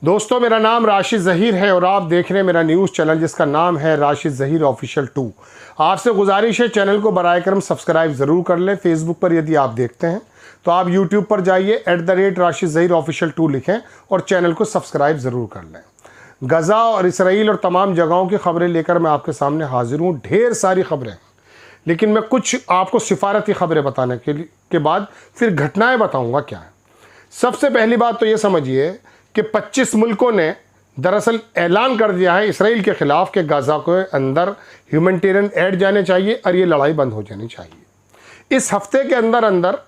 दोस्तों, मेरा नाम राशिद ज़हीर है और आप देख रहे हैं मेरा न्यूज़ चैनल जिसका नाम है राशिद ज़हीर ऑफिशियल 2। आपसे गुजारिश है चैनल को बराए करम सब्सक्राइब ज़रूर कर लें। फेसबुक पर यदि आप देखते हैं तो आप यूट्यूब पर जाइए @राशिद ज़हीर ऑफिशियल 2 लिखें और चैनल को सब्सक्राइब ज़रूर कर लें। गज़ा और इसराइल और तमाम जगहों की खबरें लेकर मैं आपके सामने हाजिर हूँ। ढेर सारी खबरें, लेकिन मैं कुछ आपको सिफारती खबरें बताने के बाद फिर घटनाएँ बताऊँगा क्या है। सबसे पहली बात तो ये समझिए कि 25 मुल्कों ने दरअसल ऐलान कर दिया है इसराइल के ख़िलाफ़ कि गाज़ा के अंदर ह्यूमैनिटेरियन एड जाने चाहिए और ये लड़ाई बंद हो जानी चाहिए। इस हफ्ते के अंदर अंदर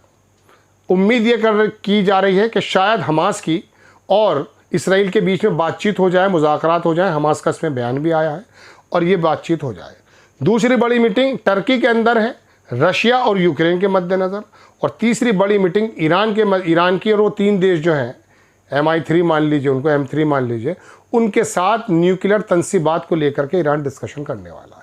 उम्मीद ये की जा रही है कि शायद हमास की और इसराइल के बीच में बातचीत हो जाए, मुज़ाकरात हो जाए। हमास का इसमें बयान भी आया है और ये बातचीत हो जाए। दूसरी बड़ी मीटिंग टर्की के अंदर है, रशिया और यूक्रेन के मद्देनज़र। और तीसरी बड़ी मीटिंग ईरान की और वो 3 देश जो हैं MI3 मान लीजिए, उनको M3 मान लीजिए, उनके साथ न्यूक्लियर तंसीबात को लेकर के ईरान डिस्कशन करने वाला है।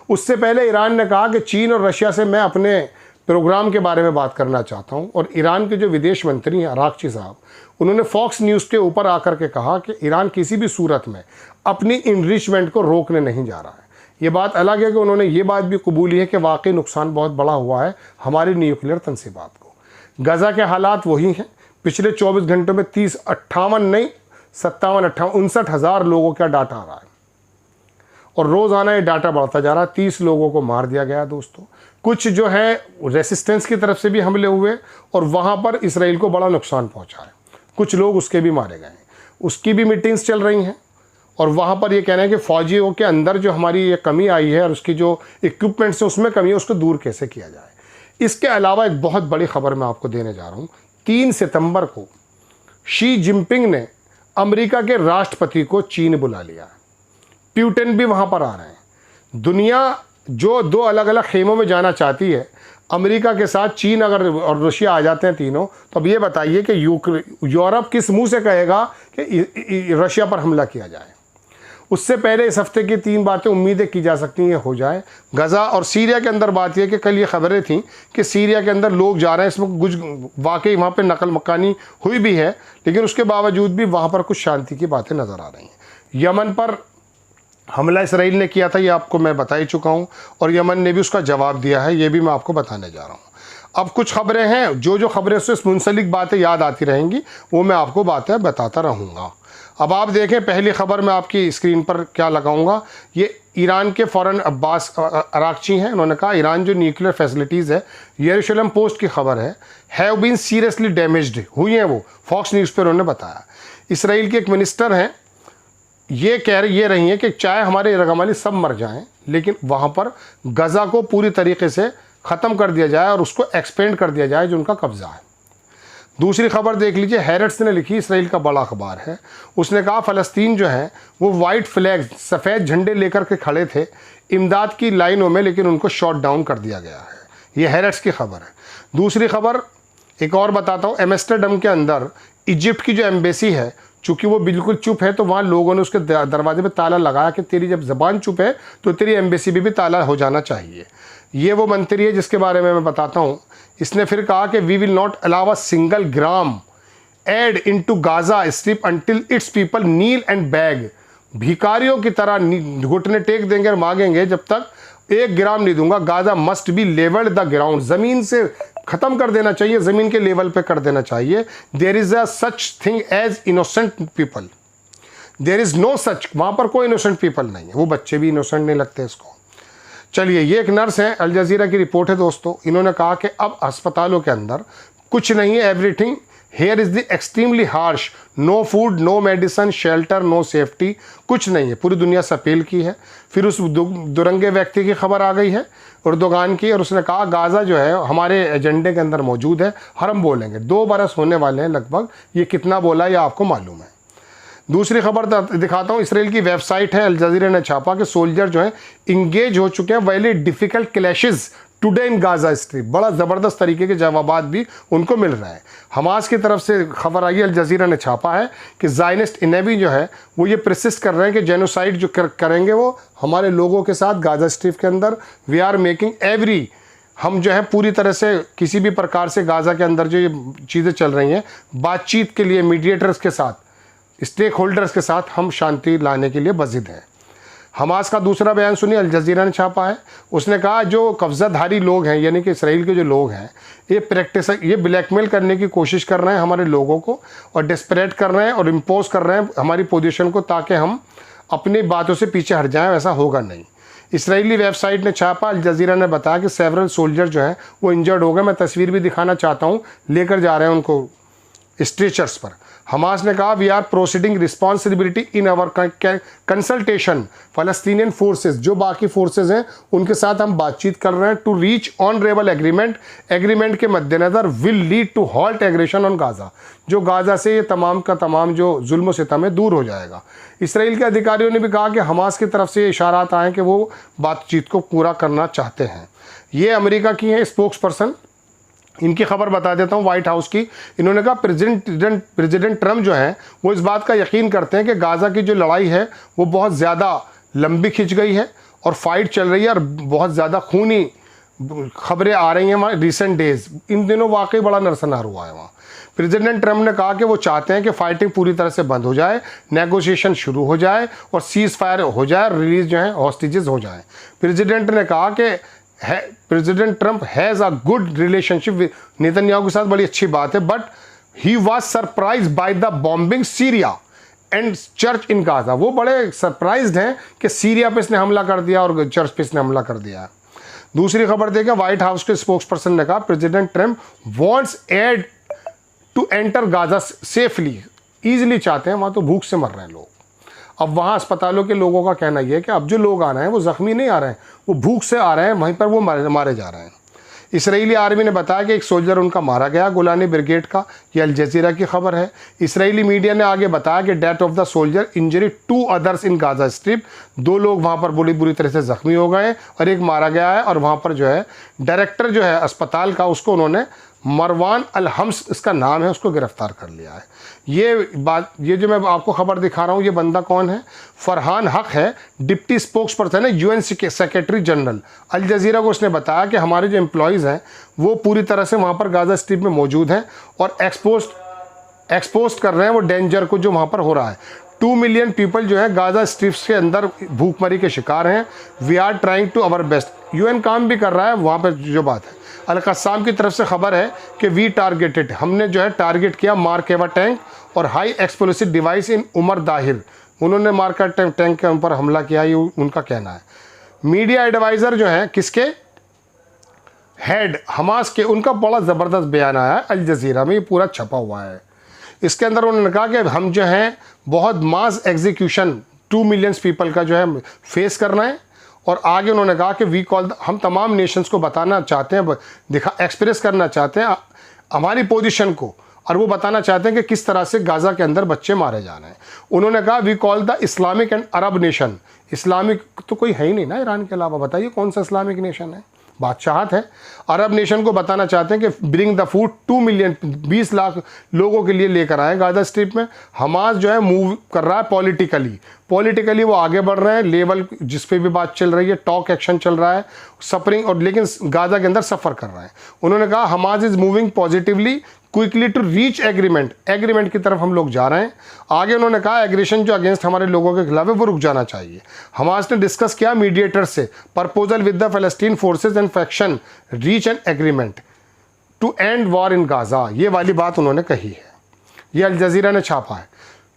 उससे पहले ईरान ने कहा कि चीन और रशिया से मैं अपने प्रोग्राम के बारे में बात करना चाहता हूं। और ईरान के जो विदेश मंत्री हैं अरागची साहब, उन्होंने फॉक्स न्यूज़ के ऊपर आकर के कहा कि ईरान किसी भी सूरत में अपनी इनरिचमेंट को रोकने नहीं जा रहा है। ये बात अलग है कि उन्होंने ये बात भी कबूली है कि वाकई नुकसान बहुत बड़ा हुआ है हमारी न्यूक्लियर तंसीबात को। गज़ा के हालात वही हैं। पिछले 24 घंटों में 59 हज़ार लोगों का डाटा आ रहा है और रोज़ाना ये डाटा बढ़ता जा रहा है। 30 लोगों को मार दिया गया दोस्तों। कुछ जो है रेसिस्टेंस की तरफ से भी हमले हुए और वहाँ पर इसराइल को बड़ा नुकसान पहुँचा है। कुछ लोग उसके भी मारे गए हैं। उसकी भी मीटिंग्स चल रही हैं और वहाँ पर ये कहना है कि फ़ौजियों के अंदर जो हमारी ये कमी आई है और उसकी जो इक्विपमेंट्स है उसमें कमी है, उसको दूर कैसे किया जाए। इसके अलावा एक बहुत बड़ी खबर मैं आपको देने जा रहा हूँ। 3 सितंबर को शी जिनपिंग ने अमेरिका के राष्ट्रपति को चीन बुला लिया। प्यूटिन भी वहाँ पर आ रहे हैं। दुनिया जो 2 अलग अलग खेमों में जाना चाहती है, अमेरिका के साथ चीन अगर और रशिया आ जाते हैं तीनों, तो अब ये बताइए कि यूरोप किस मुंह से कहेगा कि रशिया पर हमला किया जाए। उससे पहले इस हफ्ते की 3 बातें उम्मीदें की जा सकती हैं हो जाए। गज़ा और सीरिया के अंदर बात यह कि कल ये खबरें थीं कि सीरिया के अंदर लोग जा रहे हैं। इसमें कुछ वाकई वहाँ पे नकल मकानी हुई भी है, लेकिन उसके बावजूद भी वहाँ पर कुछ शांति की बातें नज़र आ रही हैं। यमन पर हमला इसराइल ने किया था, ये आपको मैं बता ही चुका हूँ, और यमन ने भी उसका जवाब दिया है, ये भी मैं आपको बताने जा रहा हूँ। अब कुछ खबरें हैं, जो खबरें से मुंसलिक बातें याद आती रहेंगी वो मैं आपको बातें बताता रहूँगा। अब आप देखें, पहली खबर मैं आपकी स्क्रीन पर क्या लगाऊंगा। ये ईरान के फ़ौरन अब्बास अरागची हैं। उन्होंने कहा ईरान जो न्यूक्लियर फैसिलिटीज़ है, यरूशलेम पोस्ट की खबर है, हैव बीन सीरियसली डैमेज्ड हुई हैं। वो फॉक्स न्यूज़ पर उन्होंने बताया। इसराइल के एक मिनिस्टर हैं, ये रही हैं कि चाहे हमारे रगमाली सब मर जाएं, लेकिन वहाँ पर गज़ा को पूरी तरीके से ख़त्म कर दिया जाए और उसको एक्सपेंड कर दिया जाए जो उनका कब्ज़ा है। दूसरी खबर देख लीजिए, हैरेट्स ने लिखी, इसराइल का बड़ा अखबार है। उसने कहा फ़लस्तीन जो है वो वाइट फ्लैग सफ़ेद झंडे लेकर के खड़े थे इमदाद की लाइनों में, लेकिन उनको शॉट डाउन कर दिया गया है। ये हैरेट्स की खबर है। दूसरी खबर एक और बताता हूँ। एम्स्टर्डम के अंदर इजिप्ट की जो एम्बेसी है, चूँकि वो बिल्कुल चुप है, तो वहाँ लोगों ने उसके दरवाजे पर ताला लगाया कि तेरी जब ज़बान चुप है तो तेरी एम्बेसी भी ताला हो जाना चाहिए। ये वो मंत्री है जिसके बारे में मैं बताता हूँ। इसने फिर कहा कि we will not allow a single gram aid into Gaza strip until its people kneel and beg. भिखारियों की तरह घुटने टेक देंगे और मांगेंगे जब तक 1 ग्राम नहीं दूंगा। Gaza must be levelled the ground, ज़मीन से ख़त्म कर देना चाहिए, ज़मीन के लेवल पे कर देना चाहिए। There is a such thing as innocent people, there is no such. वहाँ पर कोई इनोसेंट पीपल नहीं है। वो बच्चे भी इनोसेंट नहीं लगते इसको। चलिए, ये एक नर्स है, अल जज़ीरा की रिपोर्ट है दोस्तों। इन्होंने कहा कि अब अस्पतालों के अंदर कुछ नहीं है, everything here is the extremely harsh, no food, no medicine, shelter, no safety, कुछ नहीं है। पूरी दुनिया से अपील की है। फिर उस दुरंगे व्यक्ति की खबर आ गई है उर्दुगान की, और उसने कहा गाज़ा जो है हमारे एजेंडे के अंदर मौजूद है, हर हम बोलेंगे। 2 बरस होने वाले हैं लगभग। ये कितना बोला ये आपको मालूम है। दूसरी खबर दिखाता हूँ। इसराइल की वेबसाइट है, अल जज़ीरा ने छापा कि सोल्जर जो हैं इंगेज हो चुके हैं very difficult clashes today in Gaza strip. बड़ा ज़बरदस्त तरीके के जवाबात भी उनको मिल रहे हैं। हमास की तरफ से खबर आई है, अल जज़ीरा ने छापा है कि ज़ायनिस्ट इनेवी जो है वो ये प्रसिस्ट कर रहे हैं कि जेनोसाइड जो करेंगे वो हमारे लोगों के साथ गाज़ा स्ट्रिप के अंदर। वी आर मेकिंग एवरी, हम जो है पूरी तरह से किसी भी प्रकार से गाज़ा के अंदर जो ये चीज़ें चल रही हैं बातचीत के लिए मीडिएटर्स के साथ स्टेक होल्डर्स के साथ हम शांति लाने के लिए बजिद हैं। हमास का दूसरा बयान सुनिए, अल जज़ीरा ने छापा है। उसने कहा जो कब्ज़ाधारी लोग हैं यानी कि इसराइल के जो लोग हैं ये ब्लैकमेल करने की कोशिश कर रहे हैं हमारे लोगों को और डिस्परेट कर रहे हैं और इम्पोज कर रहे हैं हमारी पोजीशन को ताकि हम अपनी बातों से पीछे हट जाएं। वैसा होगा नहीं। इसराइली वेबसाइट ने छापा, अल जज़ीरा ने बताया कि सेवरल सोल्जर जो हैं वो इंजर्ड हो गए। मैं तस्वीर भी दिखाना चाहता हूँ, लेकर जा रहे हैं उनको स्ट्रेचर्स पर। हमास ने कहा we are proceeding responsibility in our consultation Palestinian forces, जो बाकी फोर्सेस हैं उनके साथ हम बातचीत कर रहे हैं टू रीच ऑनरेबल एग्रीमेंट के मद्देनज़र will lead to halt aggression on Gaza, जो गाज़ा से ये तमाम का तमाम जो जुल्म सितम है दूर हो जाएगा। इसराइल के अधिकारियों ने भी कहा कि हमास की तरफ से इशारात आए कि वो बातचीत को पूरा करना चाहते हैं। ये अमेरिका की हैं स्पोक्स पर्सन, इनकी खबर बता देता हूँ व्हाइट हाउस की। इन्होंने कहा प्रेसिडेंट ट्रम्प जो हैं वो इस बात का यकीन करते हैं कि गाज़ा की जो लड़ाई है वो बहुत ज़्यादा लंबी खिंच गई है और फाइट चल रही है और बहुत ज़्यादा खूनी खबरें आ रही हैं वहाँ रिसेंट डेज। इन दिनों वाकई बड़ा नरसंहार हुआ है वहाँ। प्रेसिडेंट ट्रम्प ने कहा कि वो चाहते हैं कि फाइटिंग पूरी तरह से बंद हो जाए, नेगोशिएशन शुरू हो जाए और सीज़ फायर हो जाए, रिलीज जो है हॉस्टेजेस हो जाएँ। प्रेसिडेंट ने कहा कि president Trump has a good relationship with Netanyahu के साथ, बड़ी अच्छी बात है, but he was surprise by the bombing Syria and church in Gaza. वो बड़े सरप्राइज्ड हैं कि सीरिया पे इसने हमला कर दिया और चर्च पे इसने हमला कर दिया। दूसरी खबर देखें, व्हाइट हाउस के स्पोक्स पर्सन ने कहा president Trump wants aid to enter Gaza safely, easily चाहते हैं, वहाँ तो भूख से मर रहे हैं लोग। अब वहाँ अस्पतालों के लोगों का कहना यह है कि अब जो लोग आ रहे हैं वो ज़ख्मी नहीं आ रहे हैं, वो भूख से आ रहे हैं, वहीं पर वो मारे जा रहे हैं। इसराइली आर्मी ने बताया कि एक सोल्जर उनका मारा गया गोलानी ब्रिगेड का। ये अल जज़ीरा की खबर है। इसराइली मीडिया ने आगे बताया कि death of the soldier injury 2 others in Gaza strip, 2 लोग वहाँ पर बुरी तरह से ज़ख्मी हो गए और एक मारा गया है। और वहाँ पर जो है डायरेक्टर जो है अस्पताल का, उसको उन्होंने मरवान अल हम्स इसका नाम है, उसको गिरफ्तार कर लिया है। ये जो मैं आपको खबर दिखा रहा हूँ, ये बंदा कौन है? फरहान हक है, डिप्टी स्पोक्स पर्सन है UN secretary general. Al Jazeera को उसने बताया कि हमारे जो एम्प्लॉयज़ हैं वो पूरी तरह से वहाँ पर गाज़ा स्ट्रिप में मौजूद हैं और एक्सपोज कर रहे हैं वो डेंजर को जो वहाँ पर हो रहा है। 2 मिलियन पीपल जो है गाज़ा स्ट्रिप्स के अंदर भूखमरी के शिकार हैं। We are trying to our best. UN काम भी कर रहा है वहाँ पर। जो बात है, अल-क़स्साम की तरफ से खबर है कि वी टारगेटेड, हमने जो है टारगेट किया मार्केवा टैंक और हाई एक्सप्लोसिव डिवाइस इन उमर दाहिर। उन्होंने मार्का टैंक के ऊपर हमला किया, ये उनका कहना है। मीडिया एडवाइज़र जो हैं किसके हेड हमास के, उनका बड़ा ज़बरदस्त बयान आया है अल जज़ीरा में, ये पूरा छपा हुआ है। इसके अंदर उन्होंने कहा कि हम जो हैं बहुत मास एग्जीक्यूशन 2 मिलियन पीपल का जो है फेस कर रहे हैं। और आगे उन्होंने कहा कि वी कॉल, हम तमाम नेशंस को बताना चाहते हैं, एक्सप्रेस करना चाहते हैं हमारी पोजीशन को, और वो बताना चाहते हैं कि किस तरह से गाज़ा के अंदर बच्चे मारे जा रहे हैं। उन्होंने कहा we call the Islamic and Arab nation. Islamic तो कोई है ही नहीं ना ईरान के अलावा, बताइए कौन सा इस्लामिक नेशन है? बादशाहत है। अरब नेशन को बताना चाहते हैं कि bring the food 2 million 20 lakh लोगों के लिए लेकर आए गाज़ा स्ट्रिप में। हमास जो है मूव कर रहा है पॉलिटिकली वो आगे बढ़ रहे हैं, लेवल जिस पे भी बात चल रही है, टॉक एक्शन चल रहा है, सफरिंग, और लेकिन गाज़ा के अंदर सफ़र कर रहा है। उन्होंने कहा Hamas is moving positively quickly to reach agreement की तरफ हम लोग जा रहे हैं। आगे उन्होंने कहा एग्रेशन जो अगेंस्ट हमारे लोगों के खिलाफ है वो रुक जाना चाहिए। हमास ने डिस्कस किया मीडिएटर से प्रपोजल विद द फ़लस्तीन forces and faction reach an agreement to end war in Gaza. ये वाली बात उन्होंने कही है, ये अल जज़ीरा ने छापा है।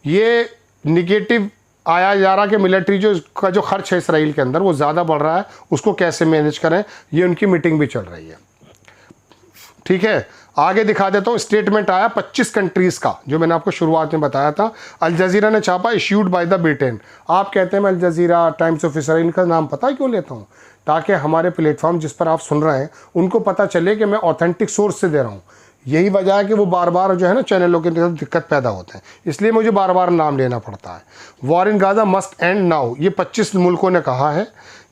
ये निगेटिव आया जा रहा कि मिलिट्री का जो खर्च है इसराइल के अंदर वो ज़्यादा बढ़ रहा है, उसको कैसे मैनेज करें, ये उनकी मीटिंग भी चल रही है। ठीक है, आगे दिखा देता हूँ। स्टेटमेंट आया 25 कंट्रीज़ का, जो मैंने आपको शुरुआत में बताया था। अल जज़ीरा ने छापा, इश्यूड बाय द ब्रिटेन। आप कहते हैं मैं Al Jazeera, Times of Israel का नाम पता है क्यों लेता हूँ? ताकि हमारे प्लेटफॉर्म जिस पर आप सुन रहे हैं उनको पता चले कि मैं ऑथेंटिक सोर्स से दे रहा हूँ। यही वजह है कि वो बार बार जो है ना चैनलों के अंदर दिक्कत पैदा होते हैं, इसलिए मुझे बार बार नाम लेना पड़ता है। War in Gaza must and now, ये 25 मुल्कों ने कहा है।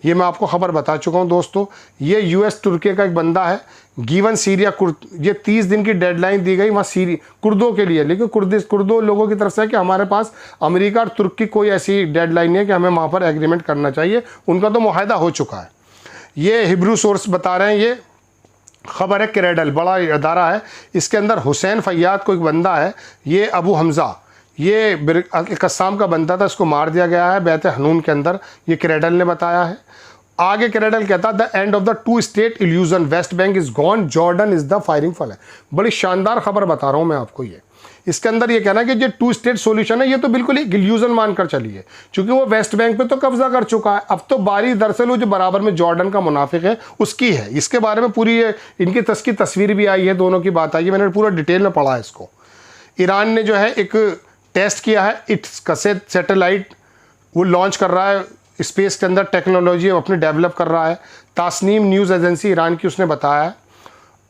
ये मैं आपको खबर बता चुका हूँ दोस्तों। ये यूएस तुर्की का एक बंदा है, गिवन सीरिया ये 30 दिन की डेडलाइन दी गई वहाँ कुर्दों के लिए, लेकिन कुर्दों लोगों की तरफ से है कि हमारे पास अमेरिका और तुर्की कोई ऐसी डेडलाइन नहीं है कि हमें वहाँ पर एग्रीमेंट करना चाहिए, उनका तो मुआहदा हो चुका है। ये हिब्रू सोर्स बता रहे हैं, ये खबर है क्रेडल, बड़ा अदारा है, इसके अंदर हुसैन फैयाद को एक बंदा है, ये अबू हमज़ा, ये कस्साम का बनता था, इसको मार दिया गया है बैत हनून के अंदर, ये क्रेडल ने बताया है। आगे क्रेडल कहता the end of the two state illusion, West Bank is gone, Jordan is the firing फल है। बड़ी शानदार खबर बता रहा हूँ मैं आपको। ये इसके अंदर ये कहना कि जो टू स्टेट सॉल्यूशन है ये तो बिल्कुल एक इल्यूजन मानकर चलिए, क्योंकि वो वेस्ट बैंक पे तो कब्जा कर चुका है। अब तो बारी दरअसल वो जो बराबर में जॉर्डन का मुनाफिक है उसकी है। इसके बारे में पूरी इनकी तस्वीर भी आई है, दोनों की बात आई है, मैंने पूरा डिटेल में पढ़ा है इसको। ईरान ने जो है एक टेस्ट किया है, इट्स कसेट सैटेलाइट वो लॉन्च कर रहा है स्पेस के अंदर, टेक्नोलॉजी अपने डेवलप कर रहा है। तासनीम न्यूज़ एजेंसी ईरान की उसने बताया है।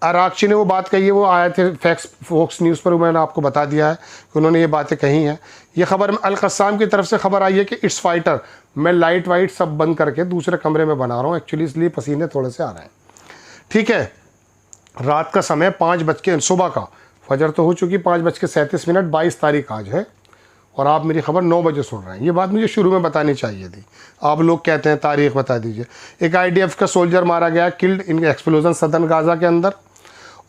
अराक्ची ने वो बात कही है, वो आए थे फोक्स न्यूज़ पर, मैंने आपको बता दिया है कि उन्होंने ये बातें कही हैं। ये खबर अल कस्साम की तरफ से खबर आई है कि इट्स फाइटर, मैं लाइट वाइट सब बंद करके दूसरे कमरे में बना रहा हूँ एक्चुअली, इसलिए पसीने थोड़े से आ रहे हैं। ठीक है, रात का समय 5 सुबह का, फजर तो हो चुकी 5:37, 22 तारीख आज है, और आप मेरी खबर 9 बजे सुन रहे हैं। ये बात मुझे शुरू में बतानी चाहिए थी। आप लोग कहते हैं तारीख बता दीजिए। एक IDF का सोल्जर मारा गया, killed in explosion southern Gaza के अंदर,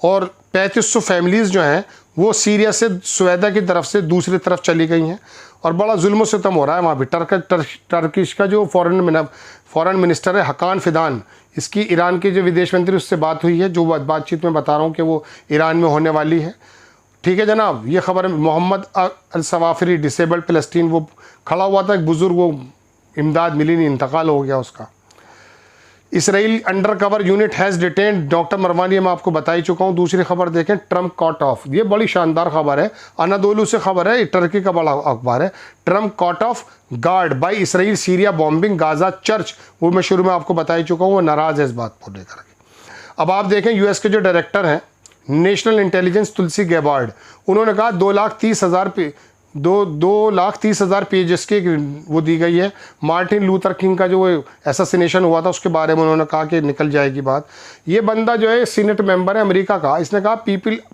और 3500 फैमिलीज़ जो हैं वो सीरिया से सुवेदा की तरफ से दूसरी तरफ चली गई हैं, और बड़ा जुल्म सितम हो रहा है वहाँ भी। टर्किश का जो फॉरेन मिनिस्टर है हकान फिदान, इसकी ईरान के जो विदेश मंत्री उससे बात हुई है, जो बातचीत में बता रहा हूँ कि वो ईरान में होने वाली है। ठीक है जनाब, ये खबर मोहम्मद अल सवाफरी डिसेबल्ड फ़लस्तीन, वो खड़ा हुआ था एक बुज़ुर्ग, वो इमदाद मिली नहीं, इंतकाल हो गया उसका। Israel undercover unit has detained doctor Marwani, मैं आपको बता ही चुका हूँ। दूसरी खबर देखें, ट्रम्प कॉट ऑफ, ये बड़ी शानदार खबर है, अनादोलू से खबर है, टर्की का बड़ा अखबार है। Trump caught off guard by Israel Syria bombing Gaza church, वो मैं शुरू में आपको बता ही चुका हूँ, वो नाराज़ है इस बात को लेकर के। अब आप देखें US के जो डायरेक्टर हैं नेशनल इंटेलिजेंस तुलसी गैबार्ड, उन्होंने कहा 2,30,000 पेजेस की वो दी गई है। मार्टिन लूथर किंग का जो एसेसिनेशन हुआ था उसके बारे में उन्होंने कहा कि निकल जाएगी बात। ये बंदा जो है सीनेट मेंबर है अमेरिका का, इसने कहा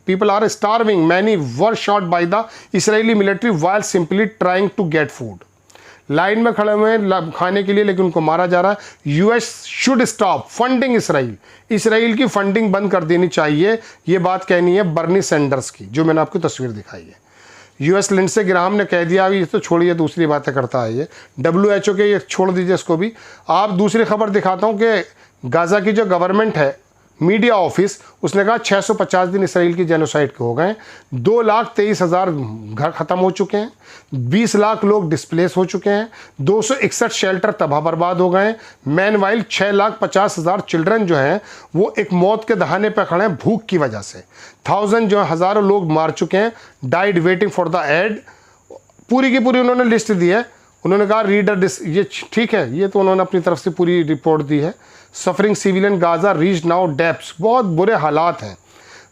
people are starving, many were shot by the Israeli military while simply trying to get food. Line में खड़े हुए हैं खाने के लिए, लेकिन उनको मारा जा रहा है। US should stop funding Israel, Israel की फंडिंग बंद कर देनी चाहिए। ये बात कहनी है बर्नी सैंडर्स की, जो मैंने आपको तस्वीर दिखाई है। US लिंडसे ग्राहम ने कह दिया, अभी तो छोड़िए, दूसरी बातें करता है ये। WHO के, ये छोड़ दीजिए इसको भी। आप दूसरी खबर दिखाता हूँ कि गाज़ा की जो गवर्नमेंट है मीडिया ऑफिस, उसने कहा 650 दिन इसराइल की जेनोसाइड के हो गए, 2,23,000 घर ख़त्म हो चुके हैं, 20 लाख लोग डिस्प्लेस हो चुके हैं, 261 शेल्टर तबाह बर्बाद हो गए। मैनवाइल 6,50,000 चिल्ड्रन जो हैं वो एक मौत के दहाने पर खड़े हैं भूख की वजह से। 1000 जो हज़ारों लोग मार चुके हैं, died waiting for the aid. पूरी की पूरी उन्होंने लिस्ट दी है। उन्होंने कहा रीडर ये ठीक है, ये तो उन्होंने अपनी तरफ से पूरी रिपोर्ट दी है। Suffering civilian Gaza reach now depths, बहुत बुरे हालात हैं।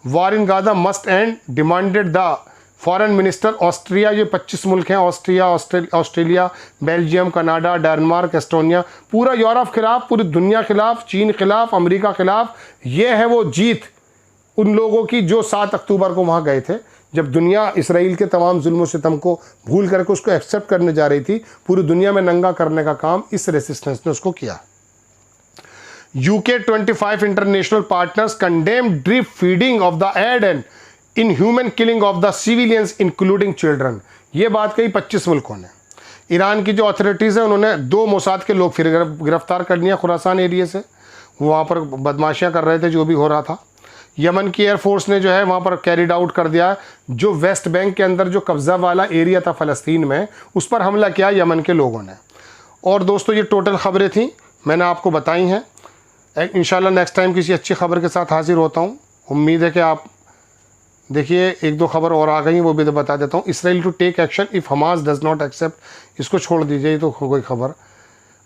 War in Gaza must end, demanded the foreign minister Austria. ये 25 मुल्क हैं, Australia, Belgium, Canada, Denmark, Estonia, पूरा यूरोप खिलाफ, पूरी दुनिया खिलाफ, चीन खिलाफ, अमेरिका खिलाफ। ये है वो जीत उन लोगों की जो 7 अक्टूबर को वहाँ गए थे, जब दुनिया इसराइल के तमाम जुल्म सितम को भूल करके उसको एक्सेप्ट करने जा रही थी। पूरी दुनिया में नंगा करने का काम इस रेसिस्टेंस ने उसको किया। UK 25 international partners condemn drip feeding of the aid and inhuman killing of the civilians including children. ये बात कही 25 मुल्कों ने। ईरान की जो अथॉरिटीज़ हैं उन्होंने 2 मोसाद के लोग फिर गिरफ्तार कर लिया खुरासान एरिया से, वो वहाँ पर बदमाशियाँ कर रहे थे, जो भी हो रहा था। यमन की एयरफोर्स ने जो है वहाँ पर कैरिड आउट कर दिया, जो वेस्ट बैंक के अंदर जो कब्ज़ा वाला एरिया था फ़लस्तीन में, उस पर हमला किया यमन के लोगों ने। और दोस्तों ये टोटल ख़बरें थी, मैंने आपको बताई हैं। इंशाल्लाह नेक्स्ट टाइम किसी अच्छी खबर के साथ हाजिर होता हूँ। उम्मीद है कि आप देखिए 1-2 खबर और आ गई, वो भी तो बता देता हूँ। Israel to take action if Hamas does not accept, इसको छोड़ दीजिए, ये तो कोई खबर।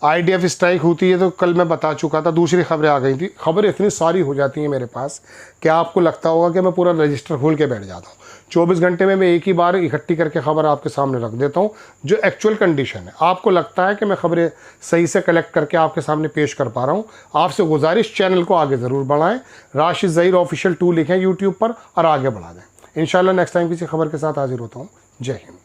IDF स्ट्राइक होती है तो कल मैं बता चुका था। दूसरी खबरें आ गई थी। खबरें इतनी सारी हो जाती हैं मेरे पास कि आपको लगता होगा कि मैं पूरा रजिस्टर खोल के बैठ जाता हूँ। 24 घंटे में मैं एक ही बार इकट्ठी करके खबर आपके सामने रख देता हूँ, जो एक्चुअल कंडीशन है। आपको लगता है कि मैं खबरें सही से कलेक्ट करके आपके सामने पेश कर पा रहा हूँ। आपसे गुजारिश, चैनल को आगे ज़रूर बढ़ाएं, राशिद ज़हीर ऑफिशियल 2 लिखें यूट्यूब पर और आगे बढ़ा दें। इंशाल्लाह नेक्स्ट टाइम किसी खबर के साथ हाजिर होता हूँ। जय हिंद।